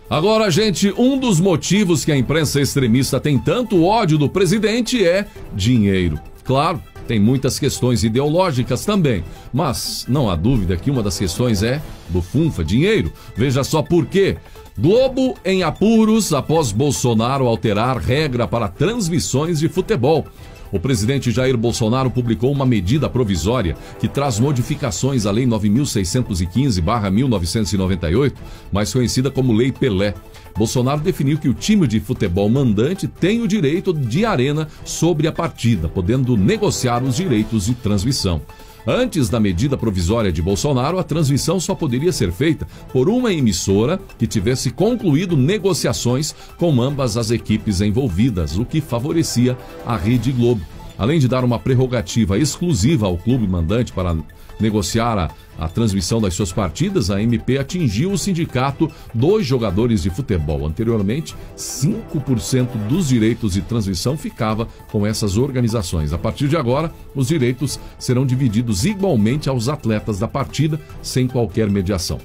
Agora, gente, um dos motivos que a imprensa extremista tem tanto ódio do presidente é dinheiro. Claro, tem muitas questões ideológicas também, mas não há dúvida que uma das questões é do funfa, dinheiro. Veja só por quê. Globo em apuros após Bolsonaro alterar regra para transmissões de futebol. O presidente Jair Bolsonaro publicou uma medida provisória que traz modificações à Lei 9.615/1998, mais conhecida como Lei Pelé. Bolsonaro definiu que o time de futebol mandante tem o direito de arena sobre a partida, podendo negociar os direitos de transmissão. Antes da medida provisória de Bolsonaro, a transmissão só poderia ser feita por uma emissora que tivesse concluído negociações com ambas as equipes envolvidas, o que favorecia a Rede Globo. Além de dar uma prerrogativa exclusiva ao clube mandante para negociar a transmissão das suas partidas, a MP atingiu o sindicato dos jogadores de futebol. Anteriormente, 5% dos direitos de transmissão ficava com essas organizações. A partir de agora, os direitos serão divididos igualmente aos atletas da partida, sem qualquer mediação.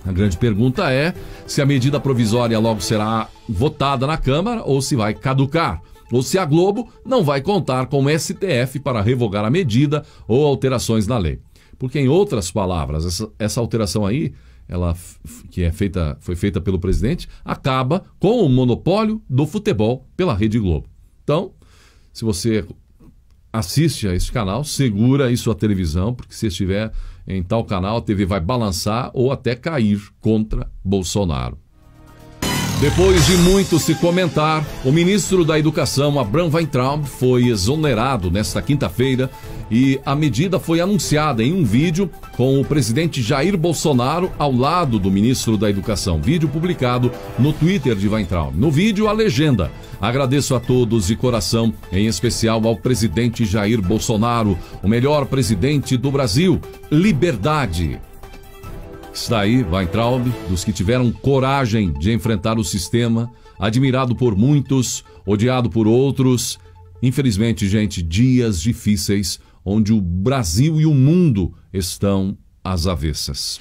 A grande pergunta é se a medida provisória logo será votada na Câmara ou se vai caducar. Ou se a Globo não vai contar com o STF para revogar a medida ou alterações na lei. Porque, em outras palavras, essa alteração aí, foi feita pelo presidente, acaba com o monopólio do futebol pela Rede Globo. Então, se você assiste a esse canal, segura aí sua televisão, porque se estiver em tal canal, a TV vai balançar ou até cair contra Bolsonaro. Depois de muito se comentar, o ministro da Educação, Abraham Weintraub, foi exonerado nesta quinta-feira e a medida foi anunciada em um vídeo com o presidente Jair Bolsonaro ao lado do ministro da Educação. Vídeo publicado no Twitter de Weintraub. No vídeo, a legenda: agradeço a todos de coração, em especial ao presidente Jair Bolsonaro, o melhor presidente do Brasil. Liberdade. Está aí Weintraub, dos que tiveram coragem de enfrentar o sistema, admirado por muitos, odiado por outros. Infelizmente, gente, dias difíceis onde o Brasil e o mundo estão às avessas.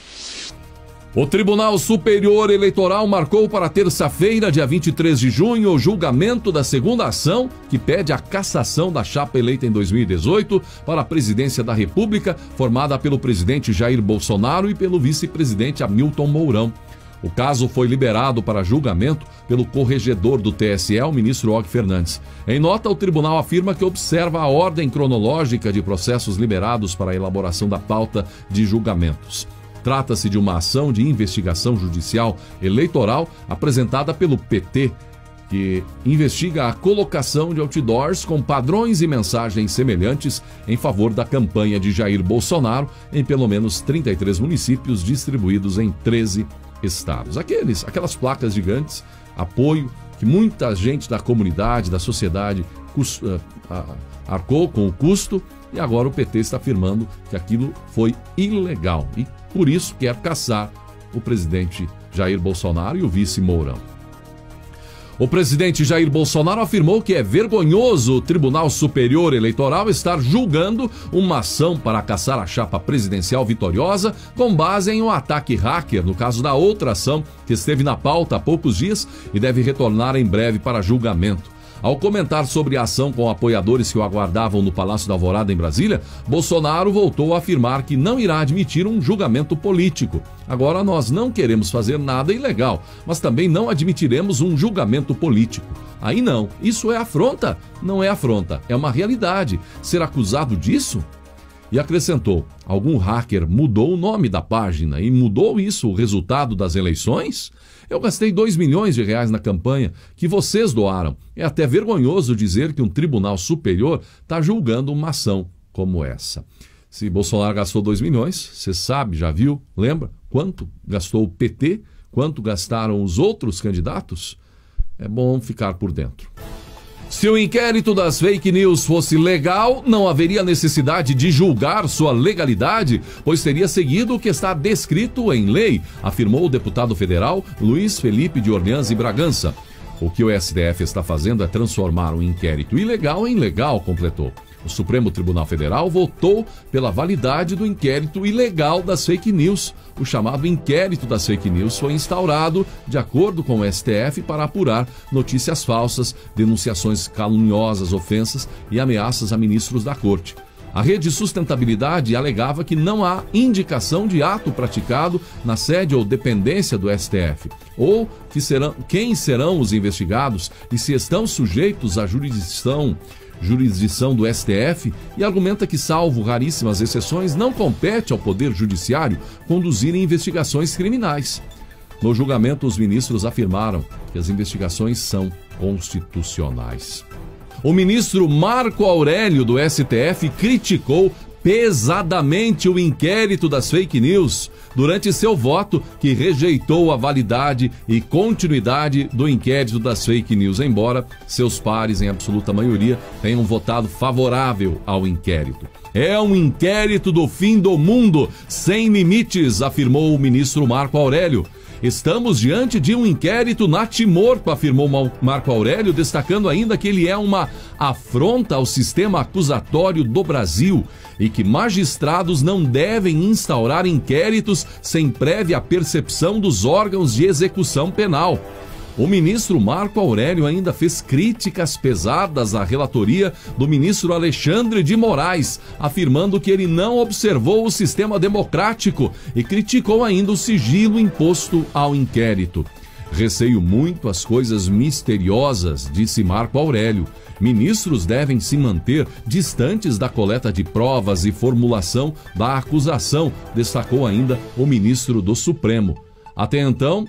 O Tribunal Superior Eleitoral marcou para terça-feira, dia 23 de junho, o julgamento da segunda ação que pede a cassação da chapa eleita em 2018 para a presidência da República, formada pelo presidente Jair Bolsonaro e pelo vice-presidente Hamilton Mourão. O caso foi liberado para julgamento pelo corregedor do TSE, o ministro Og Fernandes. Em nota, o tribunal afirma que observa a ordem cronológica de processos liberados para a elaboração da pauta de julgamentos. Trata-se de uma ação de investigação judicial eleitoral apresentada pelo PT, que investiga a colocação de outdoors com padrões e mensagens semelhantes em favor da campanha de Jair Bolsonaro em pelo menos 33 municípios distribuídos em 13 estados. Aquelas placas gigantes, apoio que muita gente da comunidade, da sociedade arcou com o custo, e agora o PT está afirmando que aquilo foi ilegal e por isso quer caçar o presidente Jair Bolsonaro e o vice Mourão. O presidente Jair Bolsonaro afirmou que é vergonhoso o Tribunal Superior Eleitoral estar julgando uma ação para caçar a chapa presidencial vitoriosa com base em um ataque hacker, no caso da outra ação que esteve na pauta há poucos dias e deve retornar em breve para julgamento. Ao comentar sobre a ação com apoiadores que o aguardavam no Palácio da Alvorada, em Brasília, Bolsonaro voltou a afirmar que não irá admitir um julgamento político. Agora, nós não queremos fazer nada ilegal, mas também não admitiremos um julgamento político. Aí não, isso é afronta? Não é afronta, é uma realidade. Ser acusado disso? E acrescentou, algum hacker mudou o nome da página e mudou isso o resultado das eleições? Eu gastei 2 milhões de reais na campanha que vocês doaram. É até vergonhoso dizer que um tribunal superior está julgando uma ação como essa. Se Bolsonaro gastou 2 milhões, você sabe, já viu, lembra? Quanto gastou o PT? Quanto gastaram os outros candidatos? É bom ficar por dentro. Se o inquérito das fake news fosse legal, não haveria necessidade de julgar sua legalidade, pois teria seguido o que está descrito em lei, afirmou o deputado federal Luiz Felipe de Orleans e Bragança. O que o STF está fazendo é transformar um inquérito ilegal em legal, completou. O Supremo Tribunal Federal votou pela validade do inquérito ilegal das fake news. O chamado inquérito das fake news foi instaurado, de acordo com o STF, para apurar notícias falsas, denunciações caluniosas, ofensas e ameaças a ministros da Corte. A Rede Sustentabilidade alegava que não há indicação de ato praticado na sede ou dependência do STF, ou quem serão os investigados e se estão sujeitos à jurisdição do STF, e argumenta que, salvo raríssimas exceções, não compete ao Poder Judiciário conduzir investigações criminais. No julgamento, os ministros afirmaram que as investigações são constitucionais. O ministro Marco Aurélio, do STF, criticou pesadamente o inquérito das fake news durante seu voto, que rejeitou a validade e continuidade do inquérito das fake news, embora seus pares, em absoluta maioria, tenham votado favorável ao inquérito. É um inquérito do fim do mundo, sem limites, afirmou o ministro Marco Aurélio. Estamos diante de um inquérito natimorto, afirmou Marco Aurélio, destacando ainda que ele é uma afronta ao sistema acusatório do Brasil e que magistrados não devem instaurar inquéritos sem prévia percepção dos órgãos de execução penal. O ministro Marco Aurélio ainda fez críticas pesadas à relatoria do ministro Alexandre de Moraes, afirmando que ele não observou o sistema democrático e criticou ainda o sigilo imposto ao inquérito. Receio muito as coisas misteriosas, disse Marco Aurélio. Ministros devem se manter distantes da coleta de provas e formulação da acusação, destacou ainda o ministro do Supremo. Até então,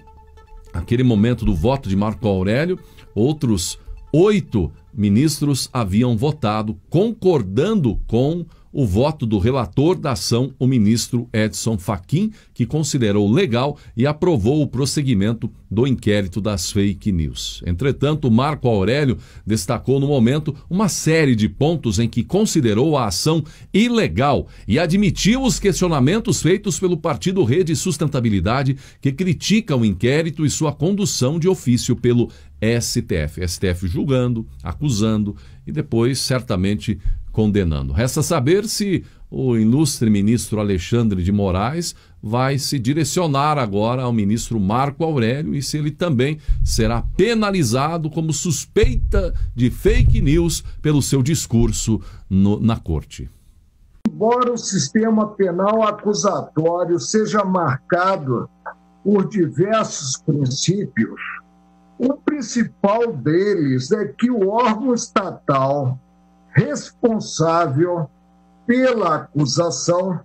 naquele momento do voto de Marco Aurélio, outros 8 ministros haviam votado, concordando com o voto do relator da ação, o ministro Edson Fachin, que considerou legal e aprovou o prosseguimento do inquérito das fake news. Entretanto, Marco Aurélio destacou no momento uma série de pontos em que considerou a ação ilegal e admitiu os questionamentos feitos pelo partido Rede Sustentabilidade, que critica o inquérito e sua condução de ofício pelo STF. STF julgando, acusando e depois certamente condenando. Resta saber se o ilustre ministro Alexandre de Moraes vai se direcionar agora ao ministro Marco Aurélio e se ele também será penalizado como suspeita de fake news pelo seu discurso na corte. Embora o sistema penal acusatório seja marcado por diversos princípios, o principal deles é que o órgão estatal responsável pela acusação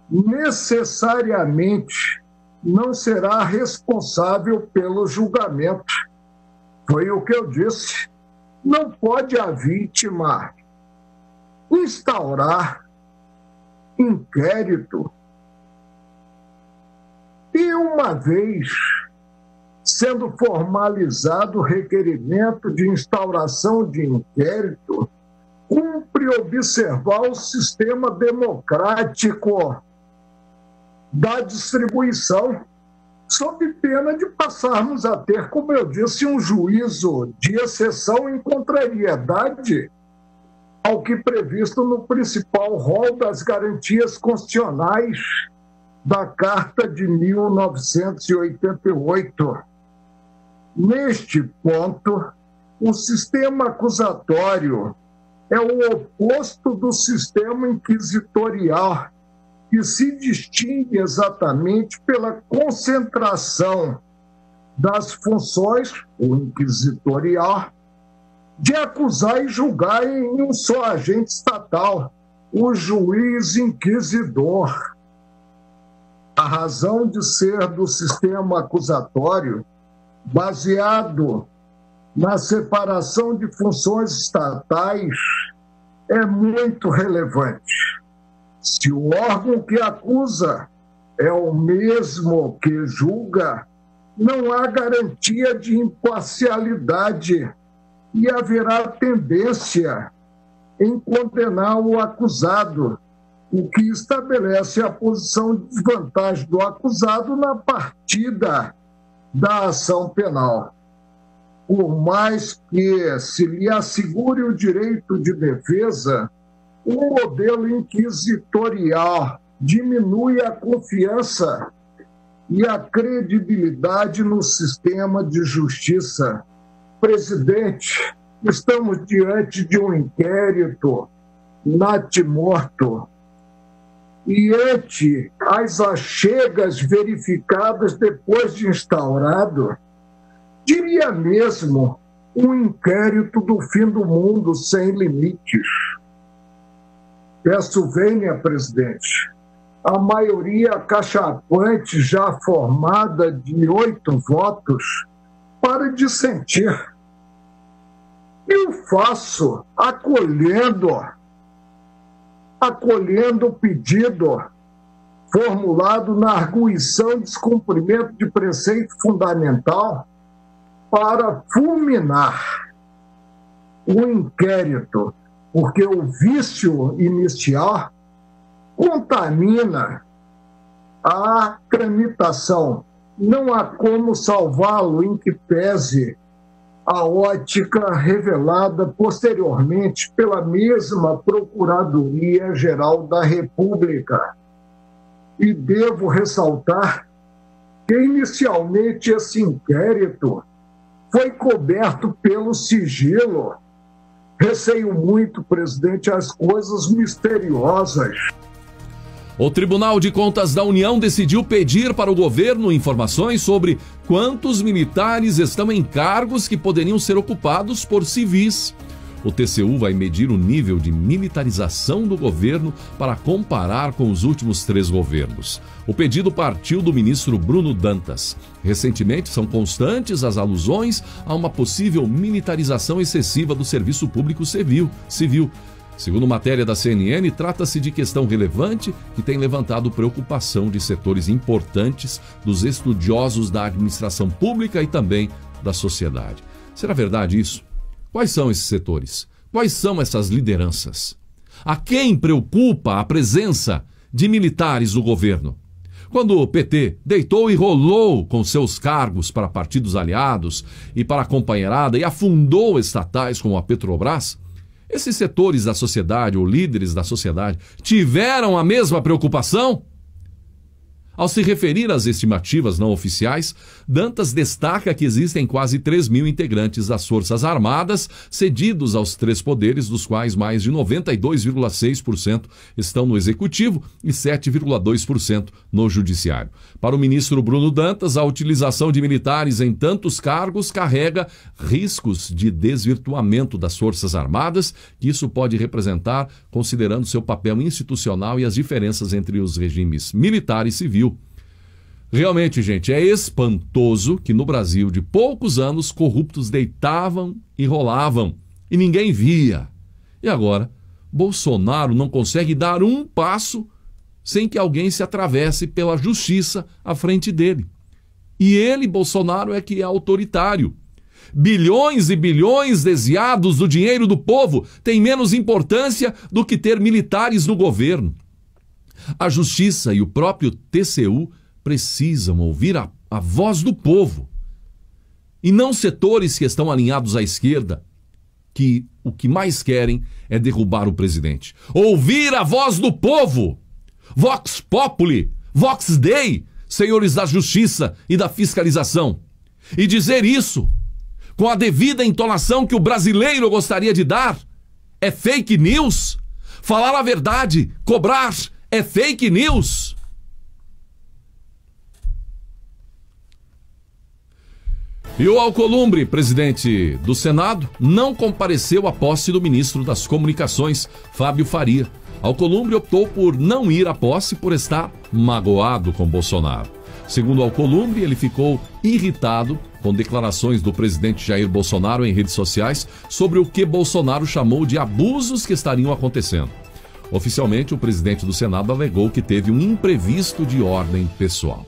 necessariamente não será responsável pelo julgamento. Foi o que eu disse. Não pode a vítima instaurar inquérito e, uma vez sendo formalizado o requerimento de instauração de inquérito, cumpre observar o sistema democrático da distribuição, sob pena de passarmos a ter, como eu disse, um juízo de exceção em contrariedade ao que previsto no principal rol das garantias constitucionais da Carta de 1988. Neste ponto, o sistema acusatório é o oposto do sistema inquisitorial, que se distingue exatamente pela concentração das funções, o inquisitorial, de acusar e julgar em um só agente estatal, o juiz inquisidor. A razão de ser do sistema acusatório, baseado na separação de funções estatais, é muito relevante. Se o órgão que acusa é o mesmo que julga, não há garantia de imparcialidade e haverá tendência em condenar o acusado, o que estabelece a posição de desvantagem do acusado na partida da ação penal. Por mais que se lhe assegure o direito de defesa, o modelo inquisitorial diminui a confiança e a credibilidade no sistema de justiça. Presidente, estamos diante de um inquérito natimorto e ante as achegas verificadas depois de instaurado, diria mesmo um inquérito do fim do mundo sem limites. Peço vênia, presidente, a maioria cachapante já formada de 8 votos para dissentir. E o faço acolhendo o pedido formulado na arguição de descumprimento de preceito fundamental para fulminar o inquérito, porque o vício inicial contamina a tramitação. Não há como salvá-lo em que pese a ótica revelada posteriormente pela mesma Procuradoria-Geral da República. E devo ressaltar que, inicialmente, esse inquérito foi coberto pelo sigilo. Receio muito, presidente, as coisas misteriosas. O Tribunal de Contas da União decidiu pedir para o governo informações sobre quantos militares estão em cargos que poderiam ser ocupados por civis. O TCU vai medir o nível de militarização do governo para comparar com os últimos 3 governos. O pedido partiu do ministro Bruno Dantas. Recentemente, são constantes as alusões a uma possível militarização excessiva do serviço público civil. Segundo matéria da CNN, trata-se de questão relevante que tem levantado preocupação de setores importantes dos estudiosos da administração pública e também da sociedade. Será verdade isso? Quais são esses setores? Quais são essas lideranças? A quem preocupa a presença de militares no governo? Quando o PT deitou e rolou com seus cargos para partidos aliados e para a companheirada e afundou estatais como a Petrobras, esses setores da sociedade ou líderes da sociedade tiveram a mesma preocupação? Ao se referir às estimativas não oficiais, Dantas destaca que existem quase 3.000 integrantes das Forças Armadas cedidos aos 3 poderes, dos quais mais de 92,6% estão no Executivo e 7,2% no Judiciário. Para o ministro Bruno Dantas, a utilização de militares em tantos cargos carrega riscos de desvirtuamento das Forças Armadas, que isso pode representar, considerando seu papel institucional e as diferenças entre os regimes militar e civil. Realmente, gente, é espantoso que no Brasil de poucos anos corruptos deitavam e rolavam e ninguém via. E agora, Bolsonaro não consegue dar um passo sem que alguém se atravesse pela justiça à frente dele. E ele, Bolsonaro, é que é autoritário. Bilhões e bilhões desviados do dinheiro do povo têm menos importância do que ter militares no governo. A justiça e o próprio TCU precisam ouvir a voz do povo e não setores que estão alinhados à esquerda, que o que mais querem é derrubar o presidente. Ouvir a voz do povo! Vox Populi, Vox Dei, senhores da justiça e da fiscalização. E dizer isso com a devida entonação que o brasileiro gostaria de dar é fake news? Falar a verdade, cobrar, é fake news? E o Alcolumbre, presidente do Senado, não compareceu à posse do ministro das Comunicações, Fábio Faria. Alcolumbre optou por não ir à posse por estar magoado com Bolsonaro. Segundo Alcolumbre, ele ficou irritado com declarações do presidente Jair Bolsonaro em redes sociais sobre o que Bolsonaro chamou de abusos que estariam acontecendo. Oficialmente, o presidente do Senado alegou que teve um imprevisto de ordem pessoal.